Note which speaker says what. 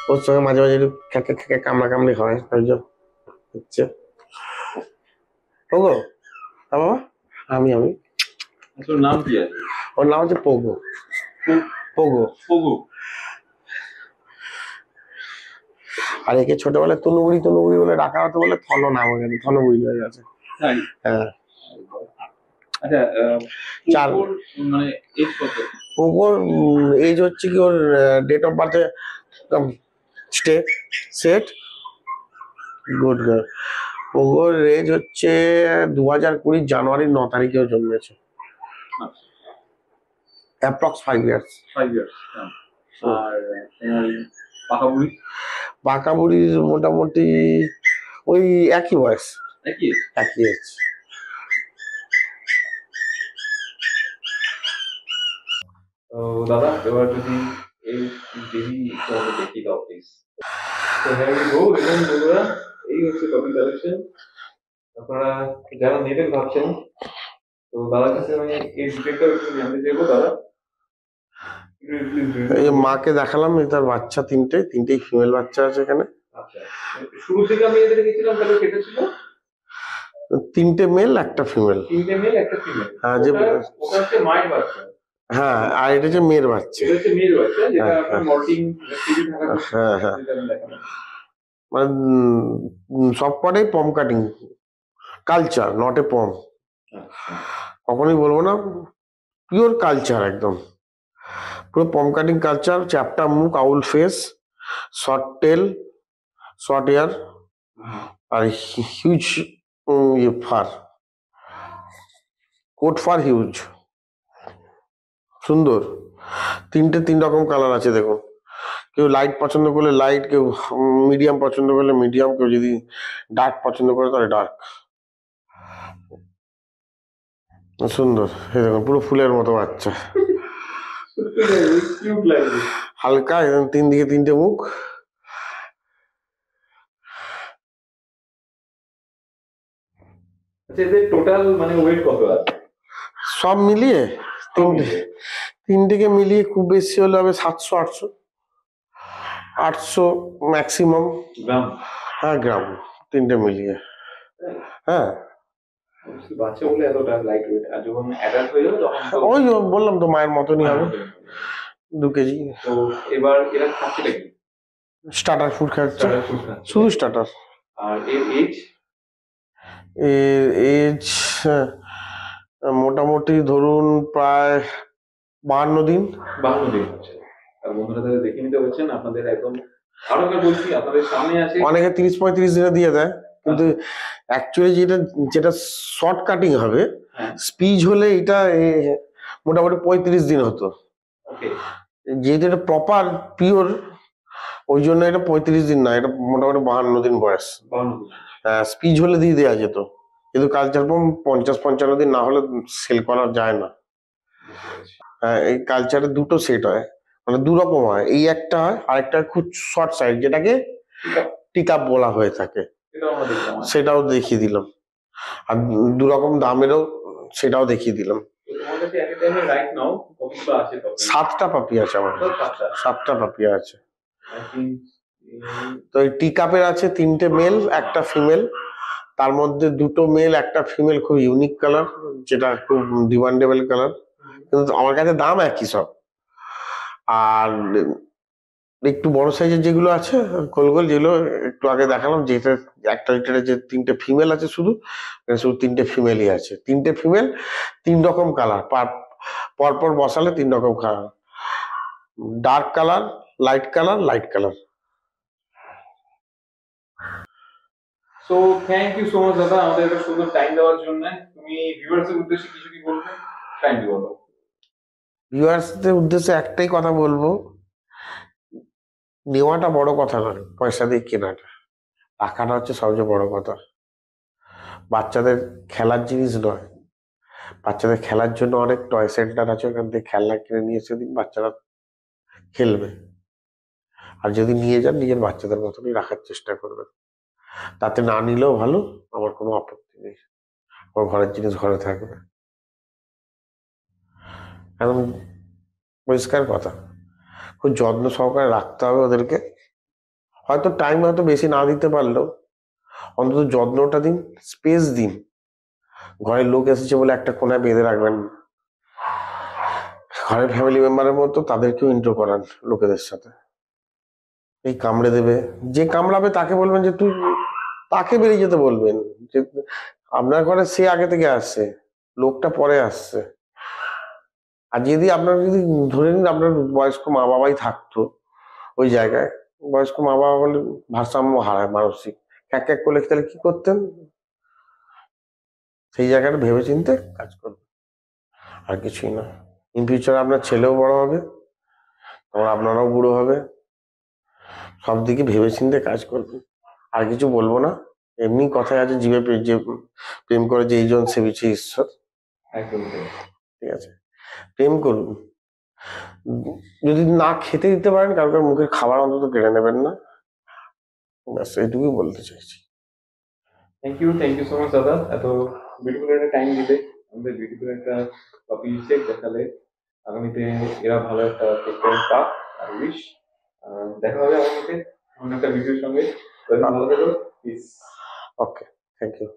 Speaker 1: ওর সঙ্গে মাঝে মাঝে একটু খেকে খেকে কামড়াকামড়ি হয়, ওই জন্য হচ্ছে। পোগো, বাবা, আমি
Speaker 2: তোর নাম কি আছে?
Speaker 1: ওর নাম হচ্ছে পোগো। Pogo
Speaker 2: Pogo.
Speaker 1: আর একে ছোটবেলায় তনুবুড়ি তনুবুড়ি বলে ডাকা হতো বলে থলো নাম হয়ে গেছে, থনবুড়ি হয়ে গেছে। হ্যাঁ।
Speaker 2: আচ্ছা,
Speaker 1: চার
Speaker 2: মানে এজ কত?
Speaker 1: পোগোর এজ হচ্ছে কি, ওর ডেট অফ বার্থে স্টে সেট গুড গার্ল। পোগোর এজ হচ্ছে 2020 জানুয়ারির 9 তারিখেও জন্মেছে। Approx 5 years.
Speaker 2: 5 ইয়ার্স। আর পাকাবুড়ি?
Speaker 1: পাকাবুড়ির মোটামুটি ওই একই বয়স,
Speaker 2: একই
Speaker 1: এজ।
Speaker 2: তো দাদা, এবার যদি এই বেবি তোমাকে দেখি দাও প্লিজ। তো হ্যাঁ উই গো। এবং বন্ধুরা, এই হচ্ছে টপিক কালেকশন। আপনারা যারা নেবেন ভাবছেন, তো দাদার কাছে আমি এই ডিটেলটা একটু জানতে চাইবো। দাদা,
Speaker 1: এই যে মাকে দেখালাম, তার বাচ্চা তিনটেই ফিমেল বাচ্চা আছে এখানে।
Speaker 2: আচ্ছা, শুরু থেকে আমি এদের দেখেছিলাম তাহলে কেটে ছিল
Speaker 1: 3টে মেল 1টা ফিমেল।
Speaker 2: 3টে মেল 1টা ফিমেল।
Speaker 1: হ্যাঁ, যে
Speaker 2: ওটা হচ্ছে মায়ের বাচ্চা।
Speaker 1: হ্যাঁ, আর এটা হচ্ছে মেয়ের বাচ্চা।
Speaker 2: এটা হচ্ছে মেয়ের বাচ্চা, যেটা আপনার মল্টিং টিভি থাকা।
Speaker 1: হ্যাঁ, মানে সব কটাই পম কাটিং কালচার, নট এ পম। কখনোই বলবো না, পিওর কালচার একদম, পুরো পম কাটিং কালচার। চ্যাপটা মুখ, owl face, short tail, short hair, আর huge fur, coat fur huge, সুন্দর। 3 রকম কালার আছে দেখুন। কেউ লাইট পছন্দ করলে লাইট, কেউ মিডিয়াম পছন্দ করলে মিডিয়াম, কেউ যদি ডার্ক পছন্দ করে তাহলে ডার্ক। সুন্দর, এই দেখুন পুরো ফুলের মতো বাচ্চা, হালকা, এবং 3 দিকে 3টে মুখ।
Speaker 2: আচ্ছা, এদের টোটাল মানে ওয়েট কত আছে
Speaker 1: সব মিলিয়ে? তিনটেকে মিলিয়ে খুব বেশি হলে হবে 700-800, 800 ম্যাক্সিমাম
Speaker 2: গ্রাম।
Speaker 1: হ্যাঁ, গ্রাম, 3টে মিলিয়ে। হ্যাঁ,
Speaker 2: বাচ্চা বলে এতটা লাইট ওয়েট, আর যখন অ্যাডাল্ট হয়ে যাবে তখন
Speaker 1: ওই বললাম তো, মায়ের মতনই হবে, 2 কেজি।
Speaker 2: তো এবার এরা খাচ্ছে কি?
Speaker 1: স্টার্টার ফুড খাচ্ছে, শুধু স্টার্টার।
Speaker 2: আর এর এজ?
Speaker 1: এর এজ মোটামুটি ধরুন প্রায় 52 দিন।
Speaker 2: 52 দিন। আর বন্ধুরা তাদের দেখে নিতে হচ্ছেন আপনাদের একদম। আরো একবার বলছি, আপনাদের সামনে আছে।
Speaker 1: অনেকে 30-35 দিনে দিয়ে দেয়, কিন্তু অ্যাকচুয়ালি যেটা শর্ট কাটিং হবে, স্পিচ হলে এটা মোটামুটি 35 দিন হতো। যেহেতু এটা প্রপার পিওর, ওই জন্য এটা 35 দিন না, এটা মোটামুটি 52 দিন বয়স। স্পিচ হলে দিয়ে দেওয়া যেত, কিন্তু কালচার পম 50-55 দিন না হলে সেল করা যায় না। এই কালচারে 2টো সেট হয়, মানে 2 রকম হয়। এই একটা হয়, আরেকটা খুব শর্ট সাইড, যেটাকে টিকআপ বলা হয়ে থাকে, সেটাও দেখিয়ে দিলাম। আর 2 রকম দামেরও, সেটাও দেখিয়ে দিলাম। 7টা পাপি আছে আমার, 7টা পাপি আছে। তো এই টিকআপের আছে 3টে মেল 1টা ফিমেল, তার মধ্যে 2টো মেল 1টা ফিমেল, খুব ইউনিক কালার, যেটা খুব ডিমান্ডেবল কালার, কিন্তু আমার কাছে দাম একই সব। আর একটু বড় সাইজের যেগুলো আছে গোল গোল, যেগুলো একটু আগে দেখালাম, যেটা 1 লিটারের যে 3টে ফিমেল আছে, শুধু 3টে ফিমেলই আছে। 3টে ফিমেল, 3 রকম কালার, পরপর বসালে 3 রকম colour, dark colour, light colour, light colour.
Speaker 2: So thank you so much দাদা, আমাদের একটা সুন্দর টাইম দেওয়ার জন্য। তুমি ভিউয়ার্সের উদ্দেশ্যে কিছু কি বলবে? কাইন্ডলি বলো।
Speaker 1: ভিউয়ার্সদের উদ্দেশ্যে একটাই কথা বলবো, নেওয়াটা বড় কথা নয়, পয়সা দিয়ে কেনাটা, রাখাটা হচ্ছে সবচেয়ে বড় কথা। বাচ্চাদের খেলার জিনিস নয়, বাচ্চাদের খেলার জন্য অনেক টয় সেন্টার আছে, ওখান থেকে খেলনা কিনে নিয়ে এসে দিন, বাচ্চারা খেলবে। আর যদি নিয়ে যান, নিজের বাচ্চাদের মতনই রাখার চেষ্টা করবেন। তাতে না নিলেও ভালো, আমার কোনো আপত্তি নেই, আমার ঘরের জিনিস ঘরে থাকবে, একদম পরিষ্কার কথা। খুব যত্ন সহকারে রাখতে হবে ওদেরকে, হয়তো টাইম হয়তো বেশি না দিতে পারলেও অন্তত যত্নটা দিন, স্পেস দিন। ঘরের লোক এসেছে বলে একটা কোনায় বেঁধে রাখবেন না। ঘরের ফ্যামিলি মেম্বারের মতো তাদেরকেও ইন্ট্রো করান লোকেদের সাথে। এই কামড়ে দেবে, যে কামড়াবে তাকে বলবেন যে তুই, তাকে বেরিয়ে যেতে বলবেন যে আপনার ঘরে সে আগে থেকে আসছে, লোকটা পরে আসছে। আর যদি আপনার যদি ধরে নিন আপনার বয়স্ক মা বাবাই থাকতো ওই জায়গায়, বয়স্ক মা বাবা বলে ভারসাম্য হারায় মানসিক, এক এক করলে তাহলে কি করতেন? সেই জায়গাটা ভেবে চিন্তে কাজ করবেন, আর কিছুই না। ইন ফিউচার আপনার ছেলেও বড় হবে, তখন আপনারাও বুড়ো হবে। সব দিকে ভেবে চিন্তে কাজ করবেন। আর কিছু বলবো না। এমনি কথায় আছে, জীবে যে প্রেম করে যে এইজন সে বিছে ঈশ্বর।
Speaker 2: একদম তাই।
Speaker 1: ঠিক আছে, প্রেম করুন। যদি না খেতে দিতে পারেন কারোর মুখের খাবার অন্তত কেড়ে নেবেন না। ব্যাস এইটুকুই বলতে চাইছি।
Speaker 2: থ্যাংক ইউ সো মাচ দাদা, এত বিউটিফুল একটা টাইম দিলে, আমাদের বিউটিফুল একটা টপিক দেখালে। আগামীতে এরা ভালো একটা ট্রিটমেন্ট পাক, আর উইশ দেখা হবে আগামীতে অন্য একটা ভিডিওর সঙ্গে। ভালো থেকো, প্লিজ।
Speaker 1: Okay, thank you.